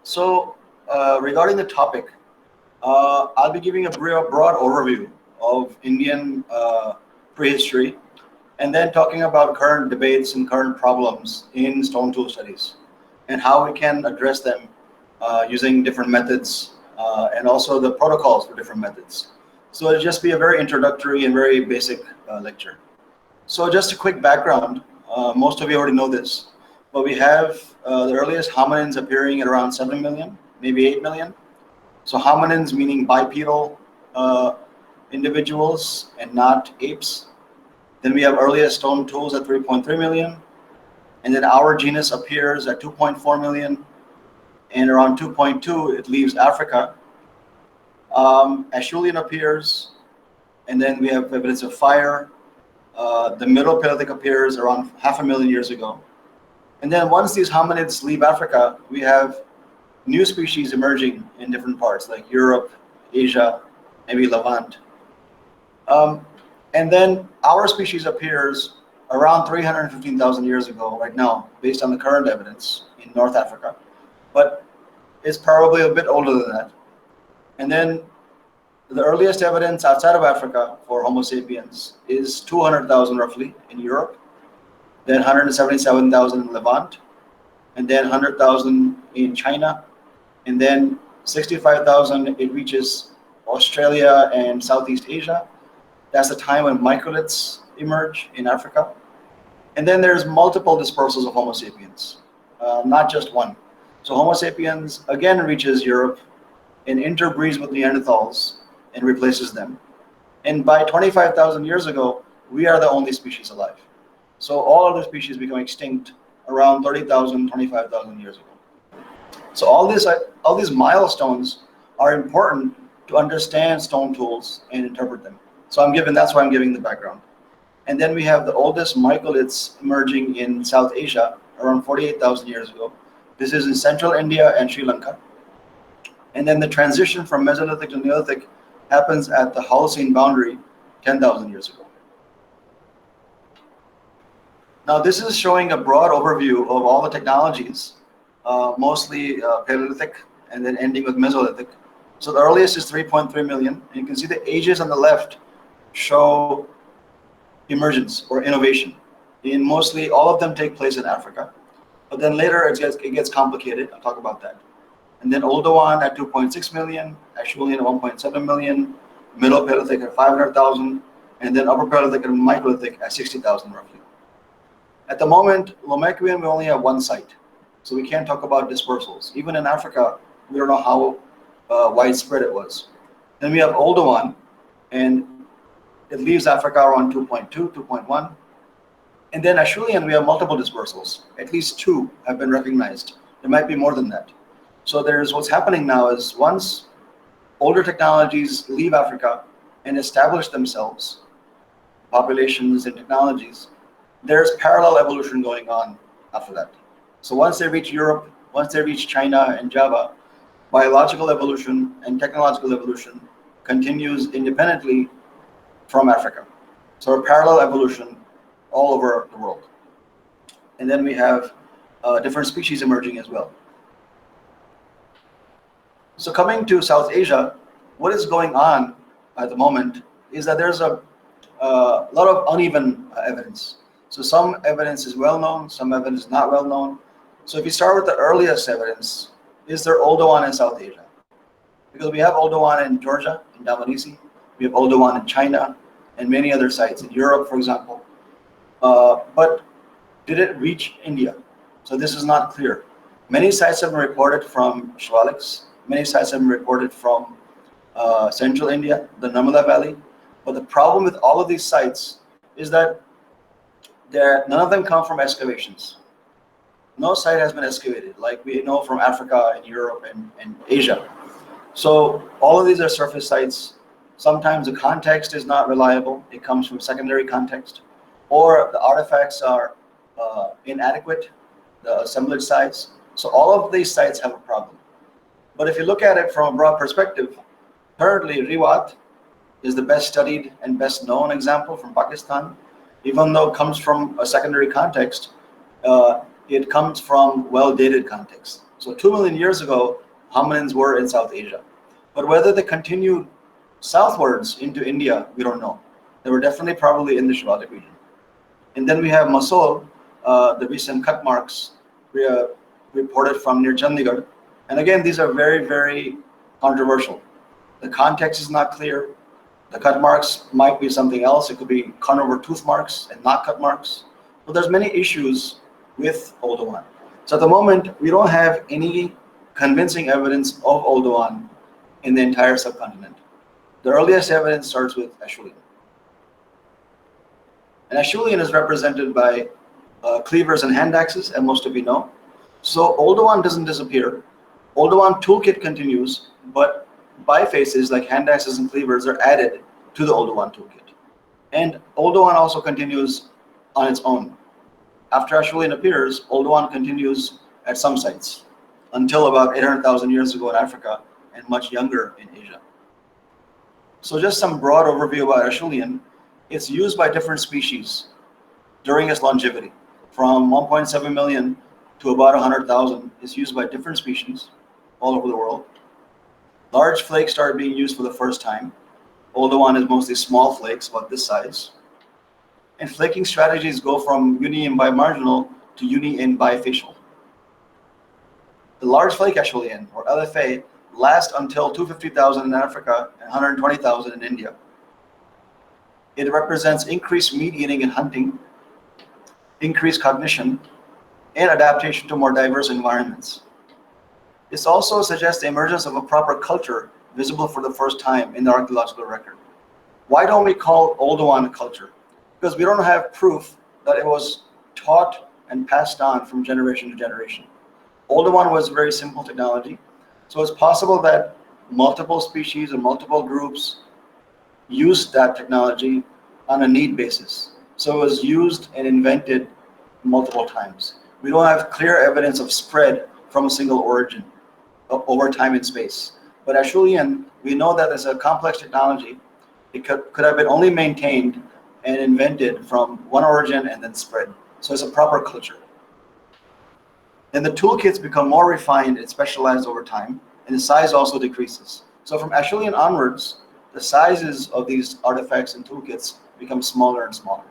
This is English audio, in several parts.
So regarding the topic, I'll be giving a broad overview of Indian prehistory, and then talking about current debates and current problems in stone tool studies, and how we can address them using different methods, and also the protocols for different methods. So it'll just be a very introductory and very basic lecture. So just a quick background, most of you already know this, but we have the earliest hominins appearing at around 7 million, maybe 8 million. So hominins meaning bipedal individuals and not apes. Then we have earliest stone tools at 3.3 million. And then our genus appears at 2.4 million. And around 2.2, it leaves Africa. Acheulean appears. And then we have evidence of fire. The Middle Paleolithic appears around 500,000 years ago. And then once these hominids leave Africa, we have new species emerging in different parts like Europe, Asia, maybe Levant. And then our species appears around 315,000 years ago right now, based on the current evidence in North Africa. But it's probably a bit older than that. And then the earliest evidence outside of Africa for Homo sapiens is 200,000 roughly in Europe, then 177,000 in Levant, and then 100,000 in China, and then 65,000 it reaches Australia and Southeast Asia. That's the time when microliths emerge in Africa. And then there's multiple dispersals of Homo sapiens, not just one. So Homo sapiens again reaches Europe and interbreeds with Neanderthals and replaces them. And by 25,000 years ago, we are the only species alive. So all other species become extinct around 30,000, 25,000 years ago. So all these milestones are important to understand stone tools and interpret them. So that's why I'm giving the background. And then we have the oldest microliths emerging in South Asia around 48,000 years ago. This is in central India and Sri Lanka. And then the transition from Mesolithic to Neolithic happens at the Holocene boundary 10,000 years ago. Now this is showing a broad overview of all the technologies, mostly Paleolithic and then ending with Mesolithic. So the earliest is 3.3 million. And you can see the ages on the left show emergence or innovation. In mostly all of them take place in Africa. But then later it gets complicated. I'll talk about that. And then Oldowan at 2.6 million, Acheulean at 1.7 million, Middle Paleolithic at 500,000, and then Upper Paleolithic and Microlithic at 60,000 roughly. At the moment, Lomekian, we only have one site. So we can't talk about dispersals. Even in Africa, we don't know how widespread it was. Then we have Oldowan, and it leaves Africa around 2.2, 2.1. And then Acheulean, we have multiple dispersals. At least 2 have been recognized. There might be more than that. So what's happening now is once older technologies leave Africa and establish themselves, populations and technologies, there's parallel evolution going on after that. So once they reach Europe, once they reach China and Java, biological evolution and technological evolution continues independently from Africa. So a parallel evolution all over the world. And then we have different species emerging as well. So coming to South Asia, what is going on at the moment is that there's a lot of uneven evidence. So some evidence is well known, some evidence is not well known. So if you start with the earliest evidence, is there Oldowan in South Asia? Because we have Oldowan in Georgia, in Dalmanisi, we have Oldowan in China, and many other sites in Europe, for example. But did it reach India? So this is not clear. Many sites have been reported from Shivaliks. Many sites have been reported from central India, the Narmada Valley. But the problem with all of these sites is that none of them come from excavations. No site has been excavated, like we know from Africa and Europe and Asia. So all of these are surface sites. Sometimes the context is not reliable. It comes from secondary context. Or the artifacts are inadequate, the assemblage sites. So all of these sites have a problem. But if you look at it from a broad perspective, currently Riwat is the best studied and best known example from Pakistan. Even though it comes from a secondary context, it comes from well-dated context. So 2 million years ago, hominins were in South Asia. But whether they continued southwards into India, we don't know. They were definitely probably in the Shivatic region. And then we have Masol, the recent cut marks reported from near Chandigarh. And again, these are very, very controversial. The context is not clear. The cut marks might be something else. It could be carnivore tooth marks and not cut marks. But there's many issues with Oldowan. So at the moment, we don't have any convincing evidence of Oldowan in the entire subcontinent. The earliest evidence starts with Acheulean. And Acheulean is represented by cleavers and hand axes, as most of you know. So Oldowan doesn't disappear. Oldowan toolkit continues, but bifaces like hand axes and cleavers are added to the Oldowan toolkit. And Oldowan also continues on its own. After Acheulean appears, Oldowan continues at some sites until about 800,000 years ago in Africa and much younger in Asia. So just some broad overview about Acheulean. It's used by different species during its longevity. From 1.7 million to about 100,000 is used by different species all over the world. Large flakes started being used for the first time. Oldowan is mostly small flakes, about this size. And flaking strategies go from uni and bimarginal to uni and bifacial. The large flake Acheulean, or LFA, lasts until 250,000 in Africa and 120,000 in India. It represents increased meat eating and hunting, increased cognition, and adaptation to more diverse environments. This also suggests the emergence of a proper culture visible for the first time in the archaeological record. Why don't we call Oldowan a culture? Because we don't have proof that it was taught and passed on from generation to generation. Oldowan was very simple technology, so it's possible that multiple species or multiple groups used that technology on a need basis. So it was used and invented multiple times. We don't have clear evidence of spread from a single origin over time and space. But Acheulean, we know that it's a complex technology. It could have been only maintained and invented from one origin and then spread. So it's a proper culture. Then the toolkits become more refined and specialized over time, and the size also decreases. So from Acheulean onwards, the sizes of these artifacts and toolkits become smaller and smaller.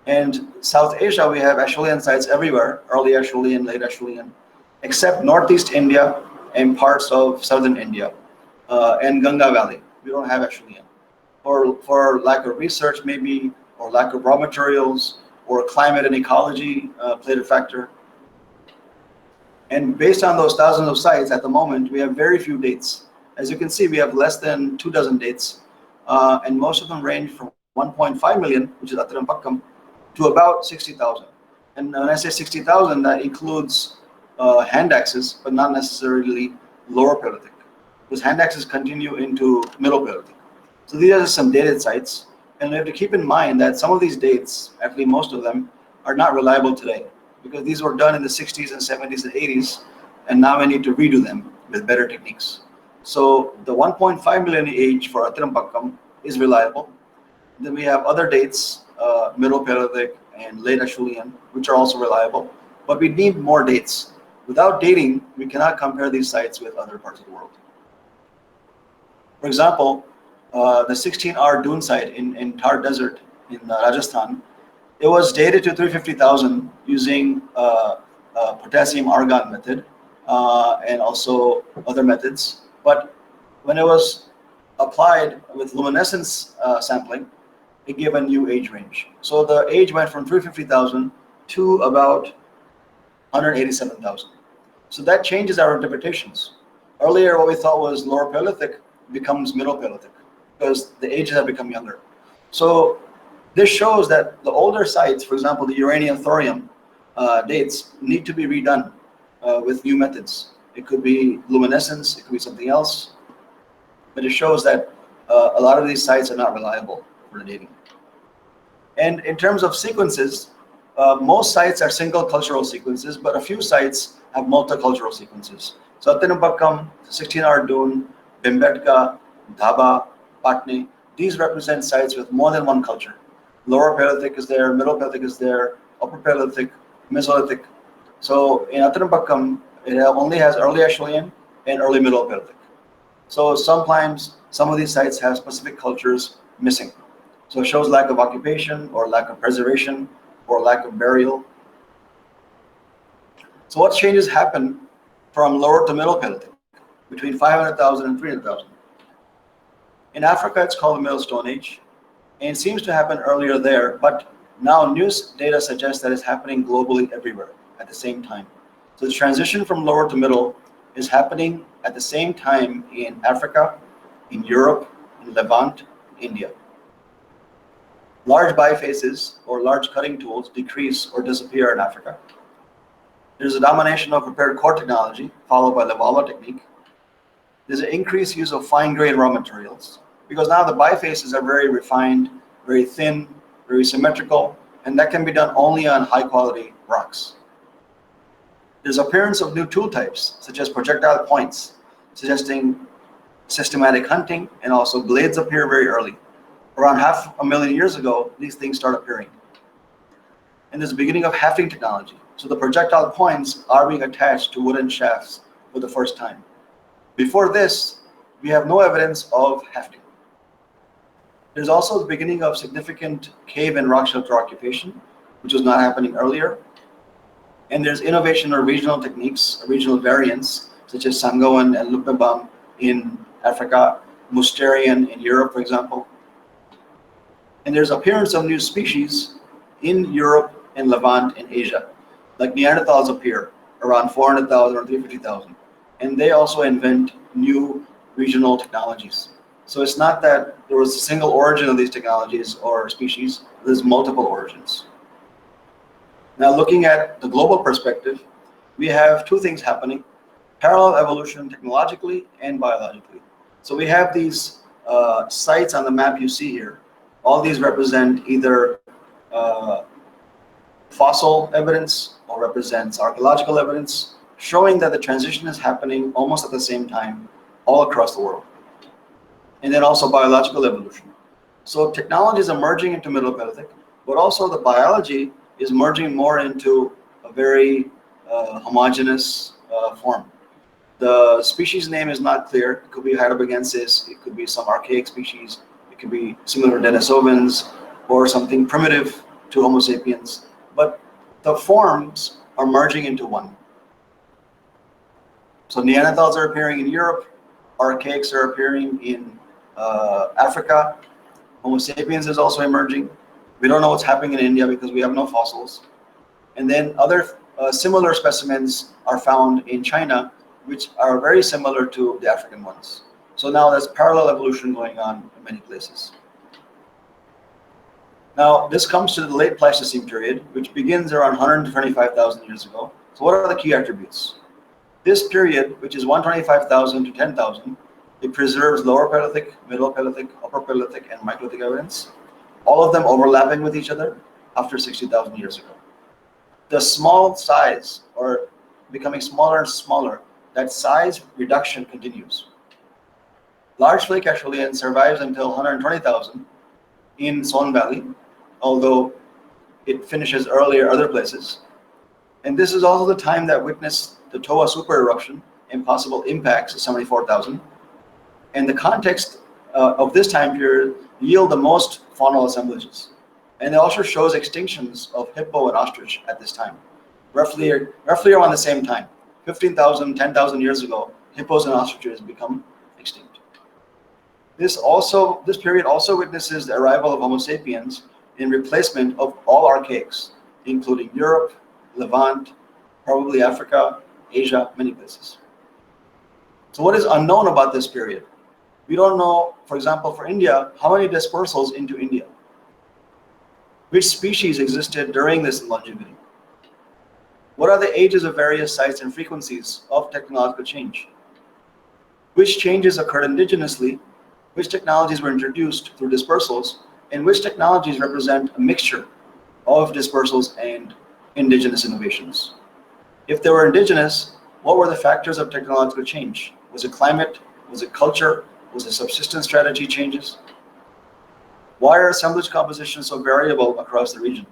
And South Asia, we have Acheulean sites everywhere, early Acheulean, late Acheulean, except Northeast India and parts of Southern India and Ganga Valley. We don't have Acheulean. For lack of research maybe, or lack of raw materials, or climate and ecology played a factor. And based on those thousands of sites at the moment, we have very few dates. As you can see, we have less than 2 dozen dates, and most of them range from 1.5 million, which is Athiram Pakkam, to about 60,000. And when I say 60,000, that includes hand axes, but not necessarily lower Paleolithic, because hand axes continue into middle Paleolithic. So these are just some dated sites, and we have to keep in mind that some of these dates, actually most of them, are not reliable today, because these were done in the 60s and 70s and 80s, and now we need to redo them with better techniques. So the 1.5 million age for Athiram Pakkam is reliable. Then we have other dates, Middle Paleolithic and late Acheulean, which are also reliable, but we need more dates. Without dating, we cannot compare these sites with other parts of the world. For example, the 16R Dune site in Thar Desert in Rajasthan, it was dated to 350,000 using potassium argon method and also other methods. But when it was applied with luminescence sampling, it gave a new age range. So the age went from 350,000 to about 187,000. So that changes our interpretations. Earlier, what we thought was lower Paleolithic becomes middle Paleolithic because the ages have become younger. So this shows that the older sites, for example, the uranium thorium dates, need to be redone with new methods. It could be luminescence, it could be something else, but it shows that a lot of these sites are not reliable for dating. And in terms of sequences, most sites are single cultural sequences, but a few sites have multicultural sequences. So Athiram Pakkam, 16R Dune, Bhimbetka, Dhaba, Patni, these represent sites with more than one culture. Lower Paleolithic is there, Middle Paleolithic is there, Upper Paleolithic, Mesolithic, So in Atanapakkam, it only has early Acheulean and early Middle Paleolithic. So sometimes some of these sites have specific cultures missing. So it shows lack of occupation or lack of preservation or lack of burial. So what changes happen from lower to middle Paleolithic between 500,000 and 300,000? In Africa, it's called the Middle Stone Age, and it seems to happen earlier there, but now new data suggests that it's happening globally everywhere at the same time. So the transition from lower to middle is happening at the same time in Africa, in Europe, in Levant, India. Large bifaces or large cutting tools decrease or disappear in Africa. There's a domination of prepared core technology, followed by the Lava technique. There's an increased use of fine-grained raw materials, because now the bifaces are very refined, very thin, very symmetrical, and that can be done only on high-quality rocks. There's appearance of new tool types, such as projectile points, suggesting systematic hunting, and also blades appear very early. Around 500,000 years ago, these things start appearing. And there's the beginning of hafting technology. So the projectile points are being attached to wooden shafts for the first time. Before this, we have no evidence of hafting. There's also the beginning of significant cave and rock shelter occupation, which was not happening earlier. And there's innovation of regional techniques, regional variants, such as Sangoan and Lupnabam in Africa, Mousterian in Europe, for example. And there's appearance of new species in Europe and Levant in Asia, like Neanderthals appear around 400,000 or 350,000. And they also invent new regional technologies. So it's not that there was a single origin of these technologies or species, there's multiple origins. Now looking at the global perspective, we have two things happening: parallel evolution technologically and biologically. So we have these sites on the map you see here. All these represent either fossil evidence or represents archaeological evidence, showing that the transition is happening almost at the same time all across the world. And then also biological evolution. So technology is emerging into Middle Paleolithic, but also the biology is merging more into a very homogeneous form. The species name is not clear. It could be Heidelbergensis, it could be some archaic species, it could be similar to Denisovans, or something primitive to Homo sapiens. But the forms are merging into one. So Neanderthals are appearing in Europe, archaics are appearing in Africa, Homo sapiens is also emerging. We don't know what's happening in India because we have no fossils. And then other similar specimens are found in China, which are very similar to the African ones. So now there's parallel evolution going on in many places. Now this comes to the late Pleistocene period, which begins around 125,000 years ago. So what are the key attributes? This period, which is 125,000 to 10,000, it preserves lower Paleolithic, middle Paleolithic, upper Paleolithic, and Microlithic evidence, all of them overlapping with each other after 60,000 years ago. The small size, or becoming smaller and smaller, that size reduction continues. Large flake Acheulean survives until 120,000 in Son Valley, although it finishes earlier other places. And this is also the time that witnessed the Toa super eruption and possible impacts of 74,000. And the context of this time period yield the most faunal assemblages. And it also shows extinctions of hippo and ostrich at this time, roughly around the same time. 15,000, 10,000 years ago, hippos and ostriches become extinct. This period also witnesses the arrival of Homo sapiens in replacement of all archaics, including Europe, Levant, probably Africa, Asia, many places. So what is unknown about this period? We don't know, for example, for India, how many dispersals into India? Which species existed during this longevity? What are the ages of various sites and frequencies of technological change? Which changes occurred indigenously? Which technologies were introduced through dispersals? And which technologies represent a mixture of dispersals and indigenous innovations? If they were indigenous, what were the factors of technological change? Was it climate? Was it culture? Was it subsistence strategy changes? Why are assemblage compositions so variable across the region?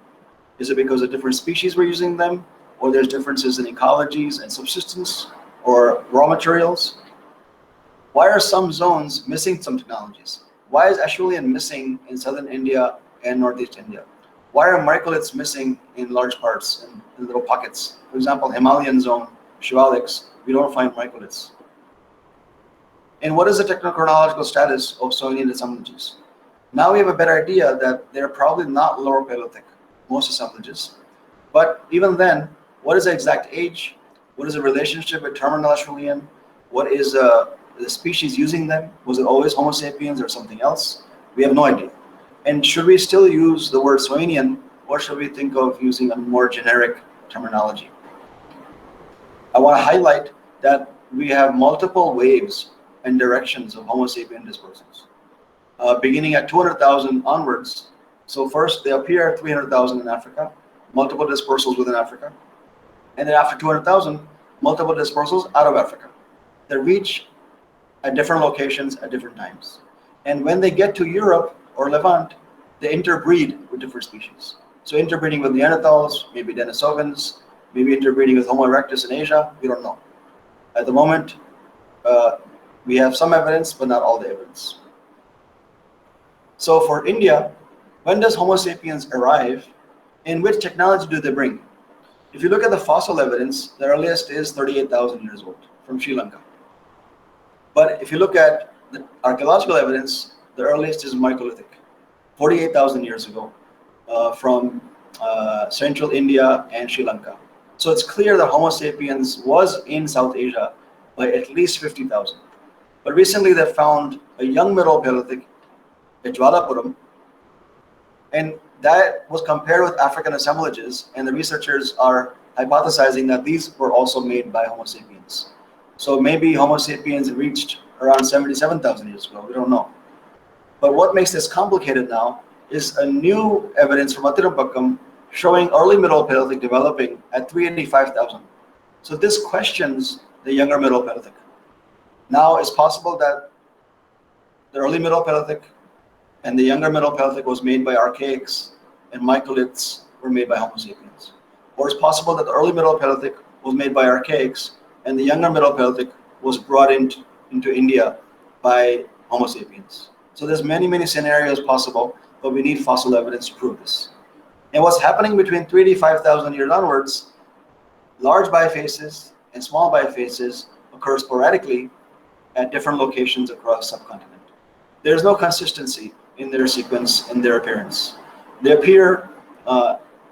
Is it because of different species were using them? or there's differences in ecologies and subsistence or raw materials? Why are some zones missing some technologies? Why is Acheulean missing in southern India and northeast India? Why are microliths missing in large parts, in little pockets? For example, Himalayan zone, Shivalics, we don't find microliths. And what is the technochronological status of Saunian assemblages? Now we have a better idea that they're probably not lower Paleolithic, most assemblages. But even then, what is the exact age? What is the relationship with terminal Acheulean? What is the species using them? Was it always Homo sapiens or something else? We have no idea. And should we still use the word Saunian, or should we think of using a more generic terminology? I want to highlight that we have multiple waves and directions of Homo sapien dispersals, beginning at 200,000 onwards. So first they appear at 300,000 in Africa, multiple dispersals within Africa. And then after 200,000, multiple dispersals out of Africa. They reach at different locations at different times. And when they get to Europe or Levant, they interbreed with different species. So interbreeding with Neanderthals, maybe Denisovans, maybe interbreeding with Homo erectus in Asia, we don't know. At the moment, we have some evidence, but not all the evidence. So for India, when does Homo sapiens arrive, and which technology do they bring? If you look at the fossil evidence, the earliest is 38,000 years old from Sri Lanka. But if you look at the archaeological evidence, the earliest is Microlithic, 48,000 years ago, from central India and Sri Lanka. So it's clear that Homo sapiens was in South Asia by at least 50,000. But recently they found a young Middle Paleolithic at Jwalapuram, and that was compared with African assemblages, and the researchers are hypothesizing that these were also made by Homo sapiens. So maybe Homo sapiens reached around 77,000 years ago, we don't know. But what makes this complicated now is a new evidence from Athirumpakkam showing early Middle Paleolithic developing at 385,000. So this questions the younger Middle Paleolithic. Now it's possible that the early Middle Paleolithic and the younger Middle Paleolithic was made by archaics and microliths were made by Homo sapiens. Or it's possible that the early Middle Paleolithic was made by archaics and the younger Middle Paleolithic was brought into India by Homo sapiens. So there's many scenarios possible, but we need fossil evidence to prove this. And what's happening between 385,000 years onwards, large bifaces and small bifaces occur sporadically at different locations across the subcontinent. There's no consistency in their sequence, in their appearance. They appear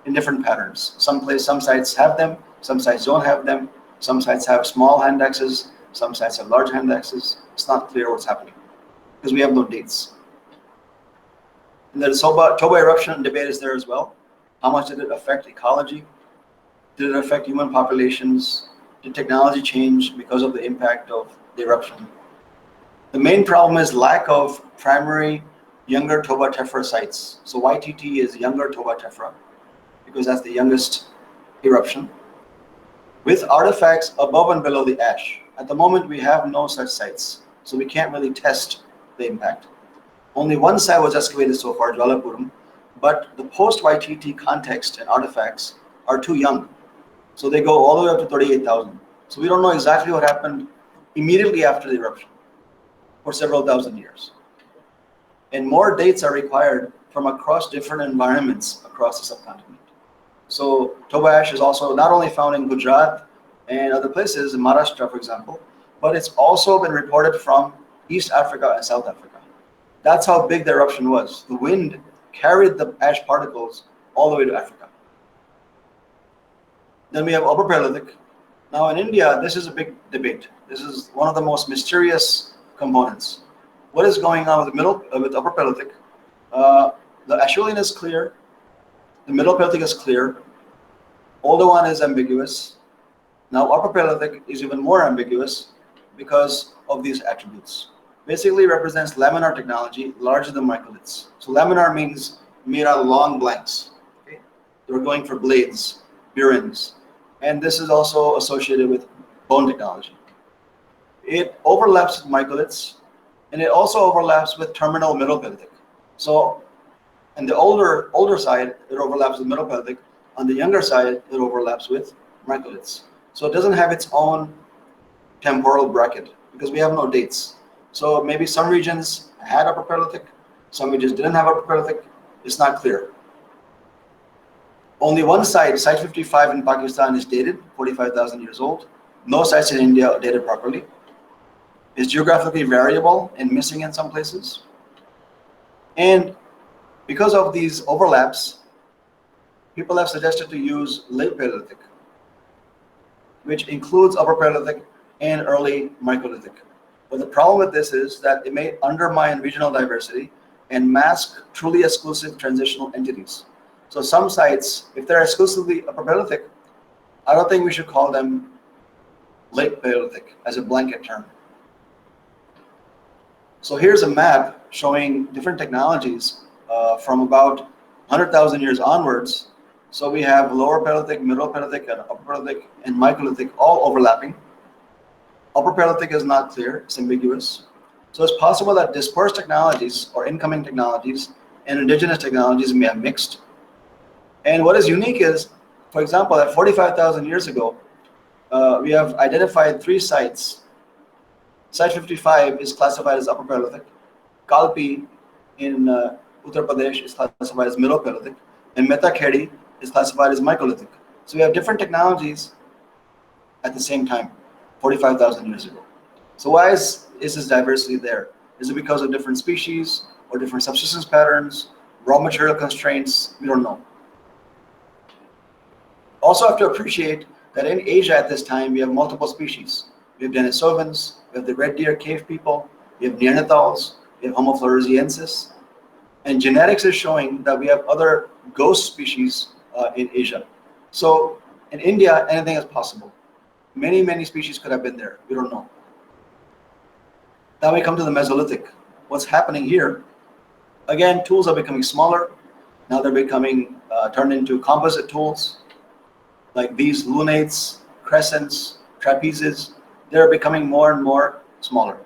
in different patterns. Some sites have them, some sites don't have them, some sites have small hand axes, some sites have large hand axes. It's not clear what's happening because we have no dates. And the Toba eruption debate is there as well. How much did it affect ecology? Did it affect human populations? Did technology change because of the impact of the eruption? The main problem is lack of primary younger Toba tephra sites. So YTT is younger Toba tephra because that's the youngest eruption, with artifacts above and below the ash. At the moment, we have no such sites, so we can't really test the impact. Only one site was excavated so far, Jwalapuram, but the post-YTT context and artifacts are too young. So they go all the way up to 38,000. So we don't know exactly what happened immediately after the eruption for several thousand years. And more dates are required from across different environments across the subcontinent. So Toba ash is also not only found in Gujarat and other places, in Maharashtra, for example, but it's also been reported from East Africa and South Africa. That's how big the eruption was. The wind carried the ash particles all the way to Africa. Then we have Upper Paleolithic. Now in India, this is a big debate. This is one of the most mysterious components. What is going on with Upper Paleolithic? The Acheulean is clear. The Middle Paleolithic is clear. Older one is ambiguous. Now Upper Paleolithic is even more ambiguous because of these attributes. Basically represents laminar technology larger than microliths. So laminar means made out of long blanks. Okay? They're going for blades, burins. And this is also associated with bone technology. It overlaps with microliths, and it also overlaps with terminal Middle Paleolithic. So on the older side, it overlaps with Middle Paleolithic. On the younger side, it overlaps with microliths. So it doesn't have its own temporal bracket because we have no dates. So maybe some regions had Upper Paleolithic, some regions didn't have Upper Paleolithic. It's not clear. Only one site, Site 55 in Pakistan, is dated, 45,000 years old. No sites in India are dated properly. It's geographically variable and missing in some places. And because of these overlaps, people have suggested to use late Paleolithic, which includes Upper Paleolithic and early Microlithic. But the problem with this is that it may undermine regional diversity and mask truly exclusive transitional entities. So some sites, if they're exclusively Upper Paleolithic, I don't think we should call them late Paleolithic as a blanket term. So here's a map showing different technologies from about 100,000 years onwards. So we have Lower Paleolithic, Middle Paleolithic, and Upper Paleolithic, and Microlithic all overlapping. Upper Paleolithic is not clear, it's ambiguous. So it's possible that dispersed technologies or incoming technologies and indigenous technologies may have mixed. And what is unique is, for example, at 45,000 years ago, we have identified 3 sites. Site 55 is classified as Upper Paleolithic. Kalpi in Uttar Pradesh is classified as Middle Paleolithic. And Meta Khedi is classified as Microlithic. So we have different technologies at the same time, 45,000 years ago. So why is this diversity there? Is it because of different species or different subsistence patterns, raw material constraints? We don't know. Also have to appreciate that in Asia at this time, we have multiple species. We have Denisovans, we have the red deer cave people, we have Neanderthals, we have Homo floresiensis. And genetics is showing that we have other ghost species in Asia. So in India, anything is possible. Many, many species could have been there. We don't know. Now we come to the Mesolithic. What's happening here? Again, tools are becoming smaller. Now they're becoming turned into composite tools, like these lunates, crescents, trapezes. They're becoming more and more smaller.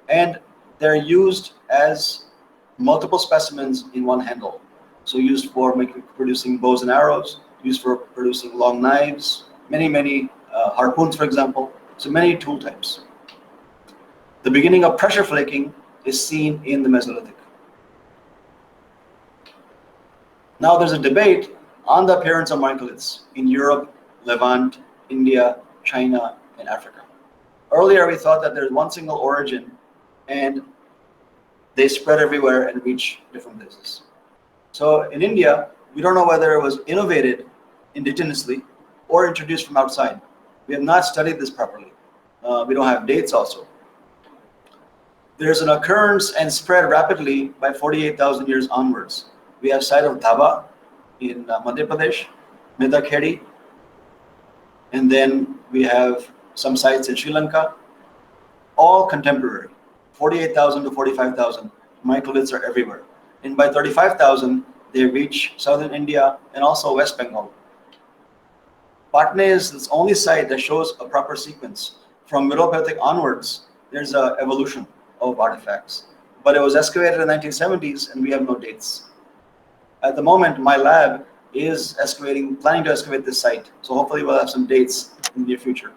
And they're used as multiple specimens in one handle. So used for producing bows and arrows, used for producing long knives, many harpoons, for example. So many tool types. The beginning of pressure flaking is seen in the Mesolithic. Now there's a debate on the appearance of microliths in Europe, Levant, India, China, and Africa. Earlier we thought that there's one single origin and they spread everywhere and reach different places. So in India, we don't know whether it was innovated indigenously or introduced from outside. We have not studied this properly. We don't have dates also. There's an occurrence and spread rapidly by 48,000 years onwards. We have site of Dhaba in Madhya Pradesh, Meta Khedi, and then we have some sites in Sri Lanka, all contemporary. 48,000 to 45,000, microliths are everywhere. And by 35,000, they reach southern India and also West Bengal. Patna is the only site that shows a proper sequence. From Middle Paleolithic onwards, there's an evolution of artifacts. But it was excavated in the 1970s and we have no dates. At the moment, my lab is planning to excavate this site. So hopefully we'll have some dates in the near future.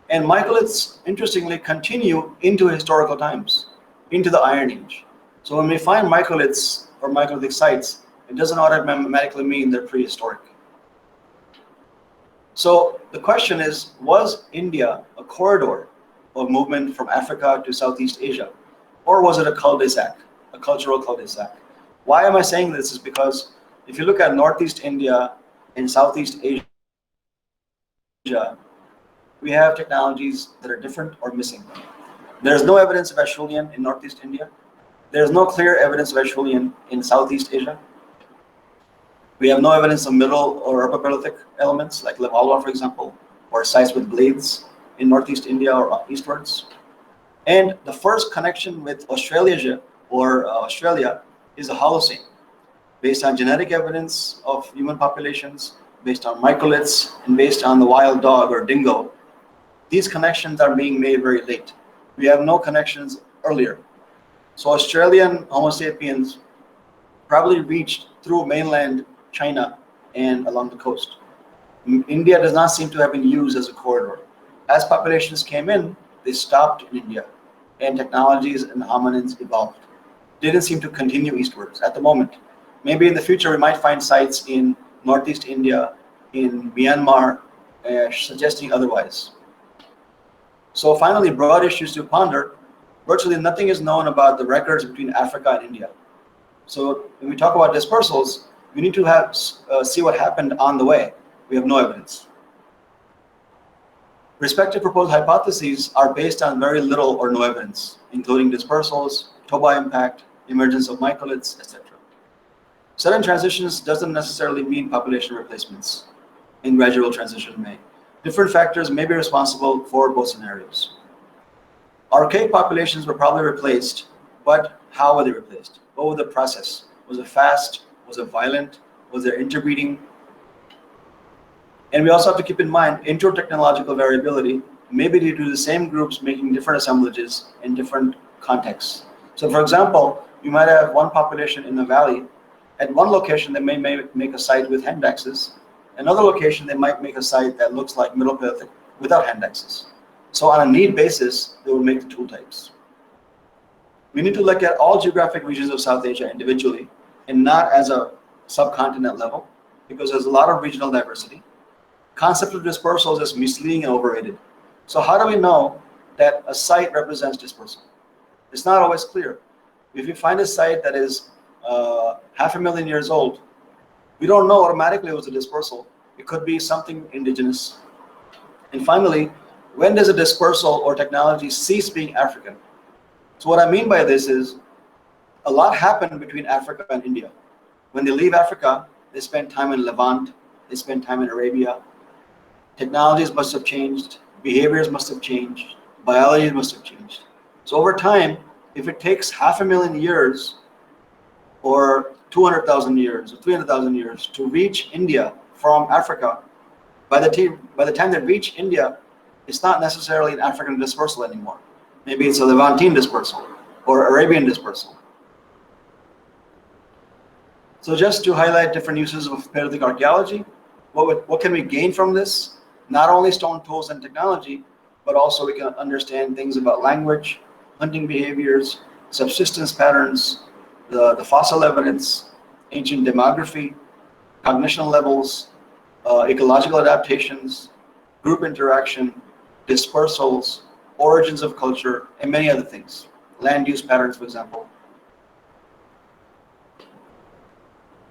And microliths, interestingly, continue into historical times, into the Iron Age. So when we find microliths or microlithic sites, it doesn't automatically mean they're prehistoric. So the question is, was India a corridor of movement from Africa to Southeast Asia? Or was it a cul-de-sac, a cultural cul-de-sac? Why am I saying this is because if you look at Northeast India and Southeast Asia, we have technologies that are different or missing. There's no evidence of Acheulean in Northeast India. There's no clear evidence of Acheulean in Southeast Asia. We have no evidence of Middle or Upper Paleolithic elements like Levallois, for example, or sites with blades in Northeast India or eastwards. And the first connection with Australasia is a Holocene, based on genetic evidence of human populations, based on microliths, and based on the wild dog or dingo. These connections are being made very late. We have no connections earlier. So Australian Homo sapiens probably reached through mainland China and along the coast. India does not seem to have been used as a corridor. As populations came in, they stopped in India, and technologies and hominins evolved. Didn't seem to continue eastwards at the moment. Maybe in the future we might find sites in Northeast India, in Myanmar, suggesting otherwise. So finally, broad issues to ponder. Virtually nothing is known about the records between Africa and India. So when we talk about dispersals, we need to see what happened on the way. We have no evidence. Respective proposed hypotheses are based on very little or no evidence, including dispersals, Toba impact, emergence of microliths, etc. Sudden transitions doesn't necessarily mean population replacements. In gradual transition may. Different factors may be responsible for both scenarios. Archaic populations were probably replaced, but how were they replaced? What was the process? Was it fast? Was it violent? Was there interbreeding? And we also have to keep in mind inter-technological variability may be due to the same groups making different assemblages in different contexts. So for example, you might have one population in a valley. At one location, they may make a site with hand axes. Another location, they might make a site that looks like Middle Paleolithic without hand axes. So on a need basis, they will make the tool types. We need to look at all geographic regions of South Asia individually and not as a subcontinent level, because there's a lot of regional diversity. Concept of dispersals is misleading and overrated. So how do we know that a site represents dispersal? It's not always clear. If you find a site that is 500,000 years old, we don't know automatically it was a dispersal. It could be something indigenous. And finally, when does a dispersal or technology cease being African? So what I mean by this is a lot happened between Africa and India. When they leave Africa, they spend time in Levant, they spend time in Arabia. Technologies must have changed, behaviors must have changed, biology must have changed. So over time, if it takes 500,000 years or 200,000 years or 300,000 years to reach India from Africa, by the time they reach India, it's not necessarily an African dispersal anymore. Maybe it's a Levantine dispersal or Arabian dispersal. So just to highlight different uses of Paleolithic archaeology, what can we gain from this? Not only stone tools and technology, but also we can understand things about language, hunting behaviors, subsistence patterns, the fossil evidence, ancient demography, cognition levels, ecological adaptations, group interaction, dispersals, origins of culture, and many other things. Land use patterns, for example.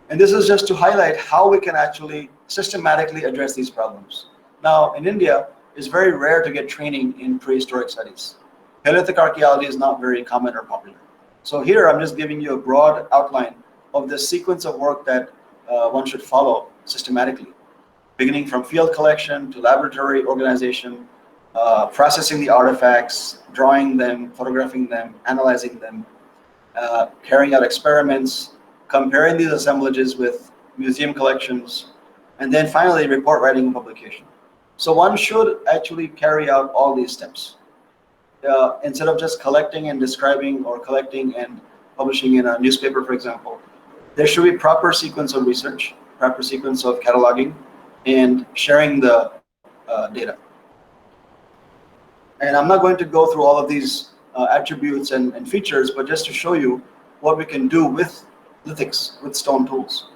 And this is just to highlight how we can actually systematically address these problems. Now, in India, it's very rare to get training in prehistoric studies. Paleolithic archaeology is not very common or popular. So here, I'm just giving you a broad outline of the sequence of work that one should follow systematically, beginning from field collection to laboratory organization, processing the artifacts, drawing them, photographing them, analyzing them, carrying out experiments, comparing these assemblages with museum collections, and then finally report writing and publication. So one should actually carry out all these steps. Instead of just collecting and describing or collecting and publishing in a newspaper, for example, there should be proper sequence of research, proper sequence of cataloging, and sharing the data. And I'm not going to go through all of these attributes and features, but just to show you what we can do with lithics, with stone tools.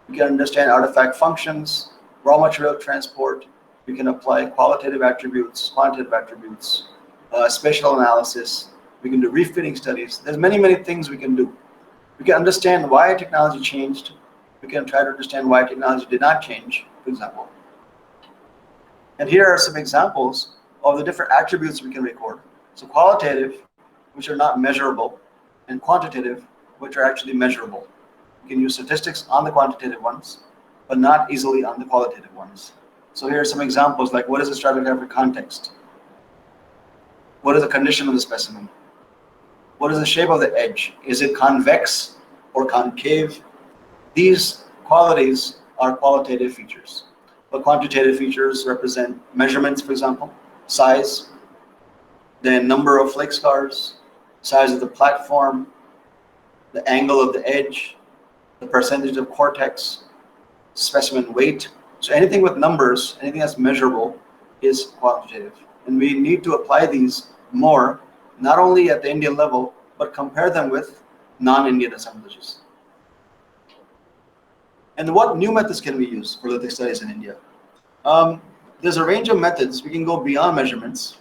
We can understand artifact functions, raw material transport. We can apply qualitative attributes, quantitative attributes, spatial analysis. We can do refitting studies. There's many, many things we can do. We can understand why technology changed. We can try to understand why technology did not change, for example. And here are some examples of the different attributes we can record. So qualitative, which are not measurable, and quantitative, which are actually measurable. You can use statistics on the quantitative ones, but not easily on the qualitative ones. So here are some examples, like what is the stratigraphic context? What is the condition of the specimen? What is the shape of the edge? Is it convex or concave? These qualities are qualitative features. But quantitative features represent measurements, for example, size, then number of flake scars, size of the platform, the angle of the edge, the percentage of cortex, specimen weight, So anything with numbers, anything that's measurable is quantitative. And we need to apply these more, not only at the Indian level, but compare them with non-Indian assemblages. And what new methods can we use for lithic studies in India? There's a range of methods. We can go beyond measurements.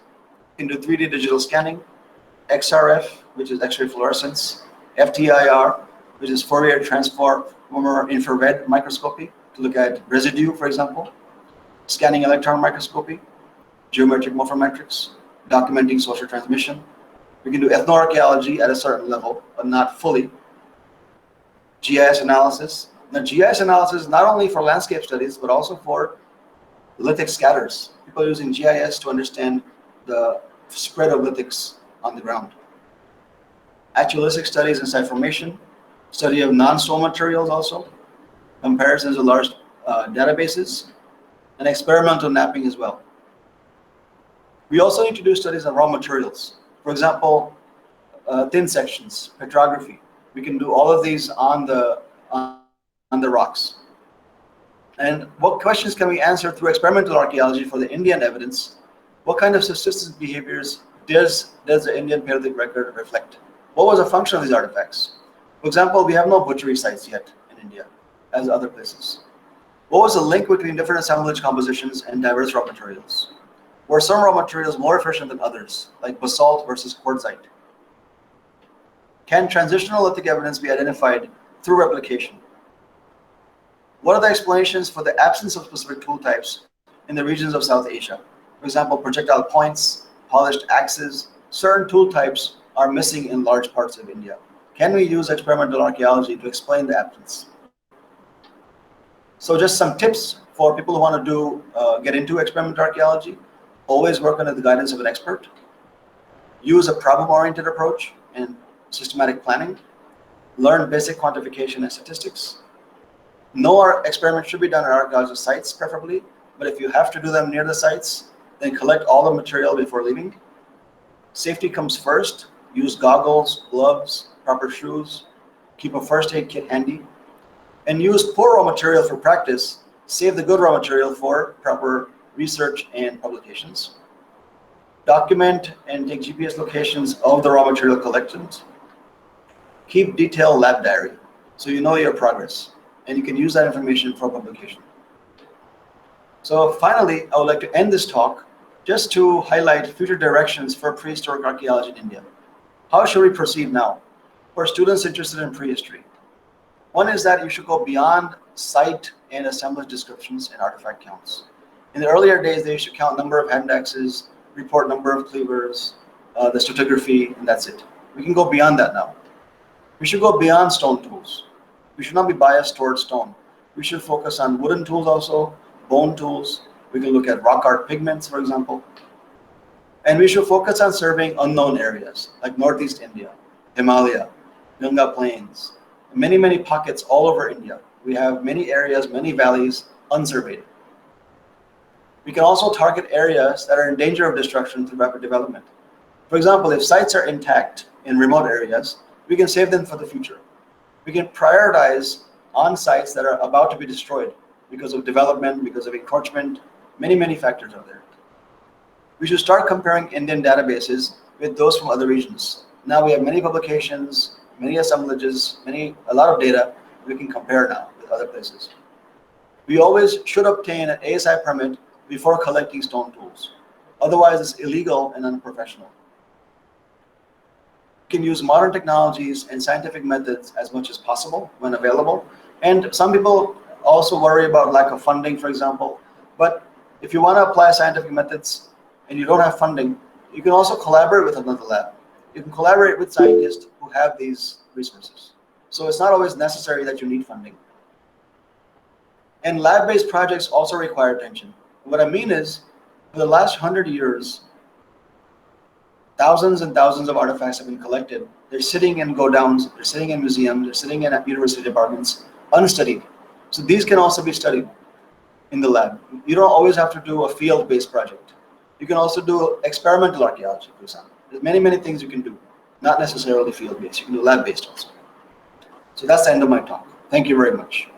We can do 3D digital scanning, XRF, which is X-ray fluorescence, FTIR, which is Fourier transformer infrared microscopy, to look at residue, for example, scanning electron microscopy, geometric morphometrics, documenting social transmission. We can do ethnoarchaeology at a certain level, but not fully. GIS analysis. Now, GIS analysis is not only for landscape studies, but also for lithic scatters. People are using GIS to understand the spread of lithics on the ground. Actualistic studies in site formation, study of non-stone materials also, comparisons of large databases, and experimental mapping as well. We also need to do studies on raw materials. For example, thin sections, petrography. We can do all of these on the rocks. And what questions can we answer through experimental archaeology for the Indian evidence? What kind of subsistence behaviors does the Indian Paleolithic record reflect? What was the function of these artifacts? For example, we have no butchery sites yet in India, as other places. What was the link between different assemblage compositions and diverse raw materials? Were some raw materials more efficient than others, like basalt versus quartzite? Can transitional lithic evidence be identified through replication? What are the explanations for the absence of specific tool types in the regions of South Asia? For example, projectile points, polished axes, certain tool types are missing in large parts of India. Can we use experimental archaeology to explain the absence? So just some tips for people who want to get into experimental archaeology. Always work under the guidance of an expert. Use a problem-oriented approach and systematic planning. Learn basic quantification and statistics. Know our experiments should be done at archaeological sites, preferably, but if you have to do them near the sites, then collect all the material before leaving. Safety comes first. Use goggles, gloves, proper shoes. Keep a first aid kit handy. And use poor raw material for practice. Save the good raw material for proper research and publications. Document and take GPS locations of the raw material collections. Keep detailed lab diary so you know your progress, and you can use that information for publication. So finally, I would like to end this talk just to highlight future directions for prehistoric archaeology in India. How should we proceed now? For students interested in prehistory, one is that you should go beyond site and assemblage descriptions and artifact counts. In the earlier days, they used to count number of hand axes, report number of cleavers, the stratigraphy, and that's it. We can go beyond that now. We should go beyond stone tools. We should not be biased towards stone. We should focus on wooden tools also, bone tools. We can look at rock art pigments, for example. And we should focus on surveying unknown areas like Northeast India, Himalaya, Ganga Plains, many, many pockets all over India. We have many areas, many valleys unsurveyed. We can also target areas that are in danger of destruction through rapid development. For example, if sites are intact in remote areas, we can save them for the future. We can prioritize on sites that are about to be destroyed because of development, because of encroachment. Many, many factors are there. We should start comparing Indian databases with those from other regions. Now we have many publications, many assemblages, a lot of data we can compare now with other places. We always should obtain an ASI permit before collecting stone tools. Otherwise, it's illegal and unprofessional. We can use modern technologies and scientific methods as much as possible when available. And some people also worry about lack of funding, for example. But if you want to apply scientific methods and you don't have funding, you can also collaborate with another lab. You can collaborate with scientists who have these resources. So it's not always necessary that you need funding. And lab-based projects also require attention. What I mean is, for the last 100 years, thousands and thousands of artifacts have been collected. They're sitting in go-downs, they're sitting in museums, they're sitting in university departments, unstudied. So these can also be studied in the lab. You don't always have to do a field-based project. You can also do experimental archaeology, for example. There's many, many things you can do, not necessarily field-based. You can do lab-based also. So that's the end of my talk. Thank you very much.